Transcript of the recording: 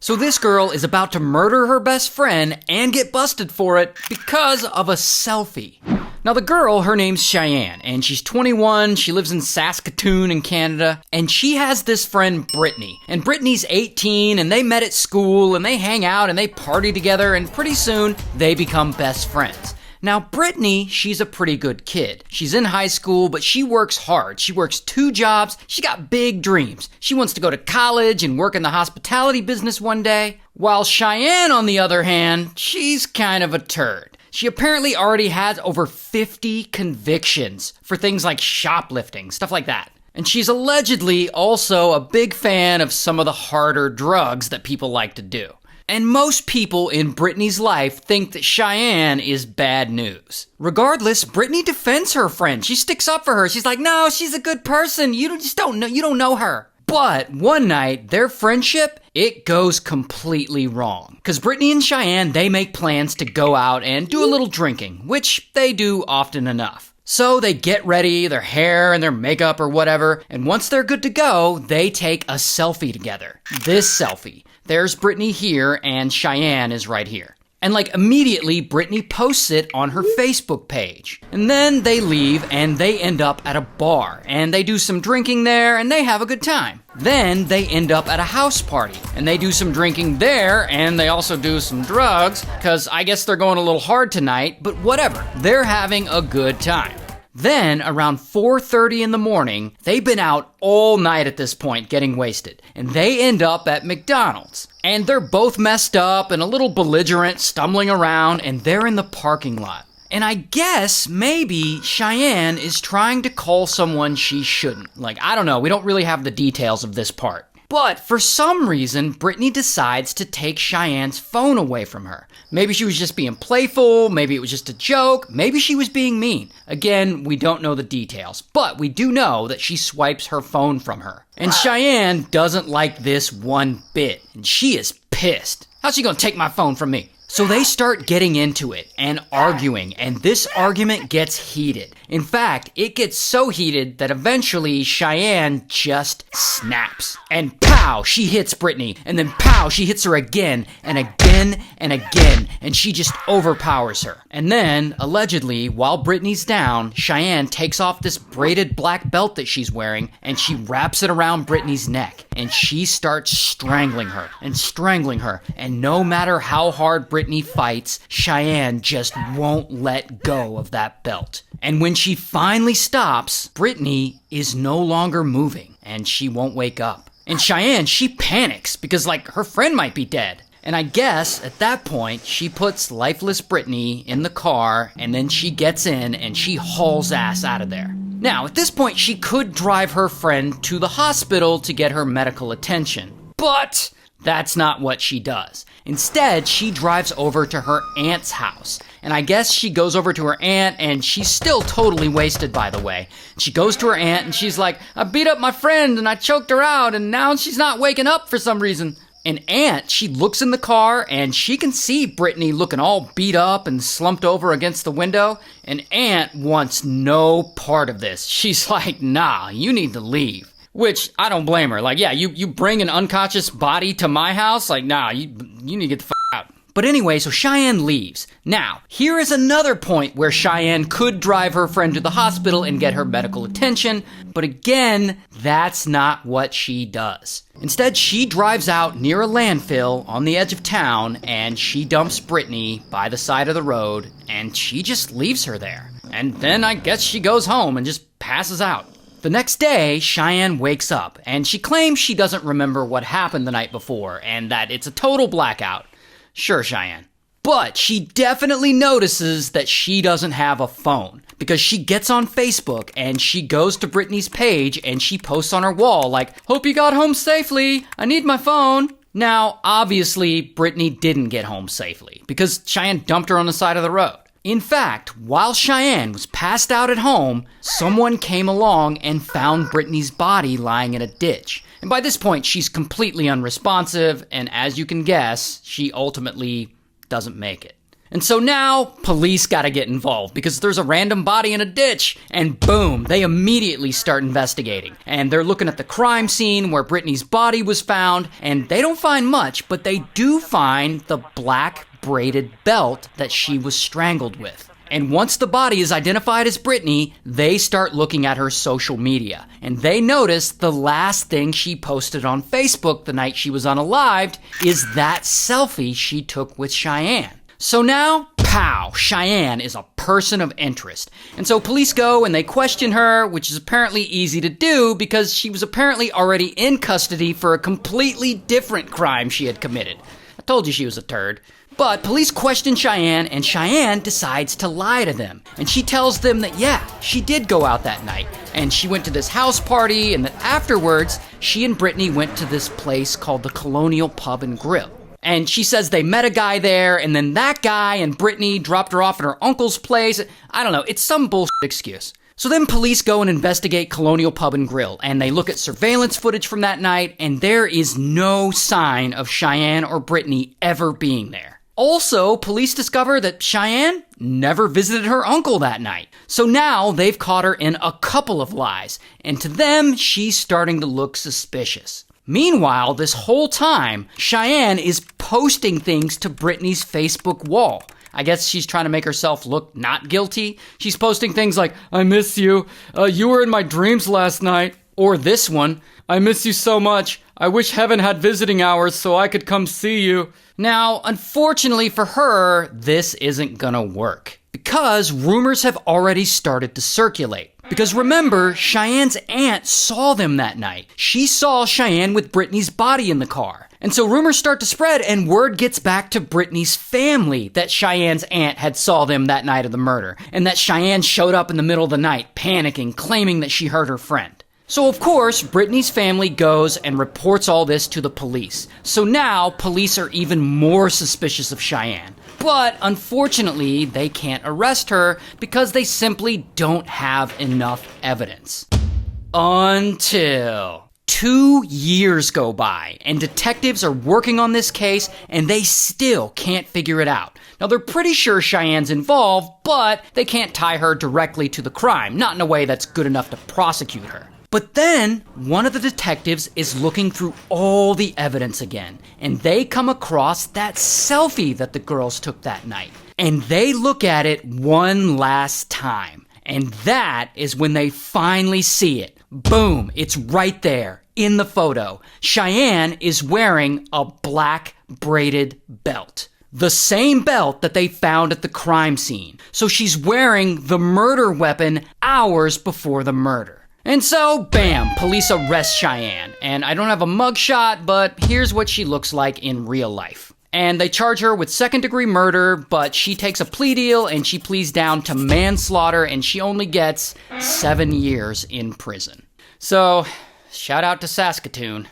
So this girl is about to murder her best friend and get busted for it because of a selfie. Now the girl, her name's Cheyenne, and she's 21, she lives in Saskatoon in Canada, and she has this friend Brittney. And Brittney's 18, and they met at school, and they hang out, and they party together, and pretty soon, they become best friends. Now Brittney, she's a pretty good kid. She's in high school, but she works hard. She works 2 jobs, she got big dreams. She wants to go to college and work in the hospitality business one day. While Cheyenne, on the other hand, she's kind of a turd. She apparently already has over 50 convictions for things like shoplifting, stuff like that. And she's allegedly also a big fan of some of the harder drugs that people like to do. And most people in Brittney's life think that Cheyenne is bad news. Regardless, Brittney defends her friend. She sticks up for her. She's like, no, she's a good person. You don't know her. But one night, their friendship, it goes completely wrong. Because Brittney and Cheyenne, they make plans to go out and do a little drinking, which they do often enough. So they get ready, their hair and their makeup or whatever, and once they're good to go, they take a selfie together. This selfie. There's Brittney here, and Cheyenne is right here. And immediately, Brittney posts it on her Facebook page. And then they leave and they end up at a bar. And they do some drinking there and they have a good time. Then they end up at a house party. And they do some drinking there and they also do some drugs. Because I guess they're going a little hard tonight, but whatever. They're having a good time. Then, around 4:30 in the morning, they've been out all night at this point getting wasted. And they end up at McDonald's. And they're both messed up and a little belligerent, stumbling around, and they're in the parking lot. And I guess maybe Cheyenne is trying to call someone she shouldn't. I don't know, we don't really have the details of this part. But for some reason, Brittney decides to take Cheyenne's phone away from her. Maybe she was just being playful, maybe it was just a joke, maybe she was being mean. Again, we don't know the details, but we do know that she swipes her phone from her. And Cheyenne doesn't like this one bit, and she is pissed. How's she gonna take my phone from me? So they start getting into it and arguing, and this argument gets heated. In fact, it gets so heated that eventually Cheyenne just snaps. And pow, she hits Brittney, and then pow, she hits her again, and again, and again, and she just overpowers her. And then, allegedly, while Brittney's down, Cheyenne takes off this braided black belt that she's wearing, and she wraps it around Brittney's neck, and she starts strangling her, and no matter how hard Brittney fights, Cheyenne just won't let go of that belt. And when she finally stops, Brittney is no longer moving, and she won't wake up. And Cheyenne, she panics because, her friend might be dead. And I guess, at that point, she puts lifeless Brittney in the car, and then she gets in, and she hauls ass out of there. Now, at this point, she could drive her friend to the hospital to get her medical attention. But that's not what she does. Instead, she drives over to her aunt's house. And I guess she goes over to her aunt, and she's still totally wasted, by the way. She goes to her aunt, and she's like, I beat up my friend, and I choked her out, and now she's not waking up for some reason. And Aunt, she looks in the car, and she can see Brittney looking all beat up and slumped over against the window. And Aunt wants no part of this. She's like, nah, you need to leave. Which, I don't blame her. You bring an unconscious body to my house? Nah, you need to get the f*** out. But anyway, so Cheyenne leaves. Now, here is another point where Cheyenne could drive her friend to the hospital and get her medical attention. But again, that's not what she does. Instead, she drives out near a landfill on the edge of town, and she dumps Brittney by the side of the road, and she just leaves her there. And then I guess she goes home and just passes out. The next day, Cheyenne wakes up, and she claims she doesn't remember what happened the night before, and that it's a total blackout. Sure, Cheyenne. But she definitely notices that she doesn't have a phone, because she gets on Facebook, and she goes to Brittney's page, and she posts on her wall, hope you got home safely, I need my phone. Now, obviously, Brittney didn't get home safely, because Cheyenne dumped her on the side of the road. In fact, while Cheyenne was passed out at home, someone came along and found Brittney's body lying in a ditch. And by this point, she's completely unresponsive, and as you can guess, she ultimately doesn't make it. And so now, police gotta get involved because there's a random body in a ditch. And boom, they immediately start investigating. And they're looking at the crime scene where Brittney's body was found. And they don't find much, but they do find the black braided belt that she was strangled with. And once the body is identified as Brittney, they start looking at her social media. And they notice the last thing she posted on Facebook the night she was unalived is that selfie she took with Cheyenne. So now, pow, Cheyenne is a person of interest. And so police go and they question her, which is apparently easy to do because she was apparently already in custody for a completely different crime she had committed. I told you she was a turd. But police question Cheyenne, and Cheyenne decides to lie to them. And she tells them that, yeah, she did go out that night. And she went to this house party, and that afterwards, she and Brittney went to this place called the Colonial Pub and Grill. And she says they met a guy there, and then that guy and Brittney dropped her off at her uncle's place. I don't know, it's some bullshit excuse. So then police go and investigate Colonial Pub and Grill, and they look at surveillance footage from that night, and there is no sign of Cheyenne or Brittney ever being there. Also, police discover that Cheyenne never visited her uncle that night. So now they've caught her in a couple of lies, and to them, she's starting to look suspicious. Meanwhile, this whole time, Cheyenne is posting things to Brittney's Facebook wall. I guess she's trying to make herself look not guilty. She's posting things like, I miss you, you were in my dreams last night. Or this one, I miss you so much, I wish heaven had visiting hours so I could come see you. Now, unfortunately for her, this isn't gonna work. Because rumors have already started to circulate. Because remember, Cheyenne's aunt saw them that night. She saw Cheyenne with Brittney's body in the car. And so rumors start to spread and word gets back to Brittney's family that Cheyenne's aunt had saw them that night of the murder. And that Cheyenne showed up in the middle of the night, panicking, claiming that she hurt her friend. So of course, Brittney's family goes and reports all this to the police. So now, police are even more suspicious of Cheyenne. But unfortunately, they can't arrest her because they simply don't have enough evidence. Until 2 years go by, and detectives are working on this case, and they still can't figure it out. Now, they're pretty sure Cheyenne's involved, but they can't tie her directly to the crime, not in a way that's good enough to prosecute her. But then, one of the detectives is looking through all the evidence again, and they come across that selfie that the girls took that night. And they look at it one last time, and that is when they finally see it. Boom, it's right there, in the photo. Cheyenne is wearing a black braided belt. The same belt that they found at the crime scene. So she's wearing the murder weapon hours before the murder. And so, bam, police arrest Cheyenne. And I don't have a mugshot, but here's what she looks like in real life. And they charge her with second-degree murder, but she takes a plea deal and she pleads down to manslaughter, and she only gets 7 years in prison. So, shout out to Saskatoon.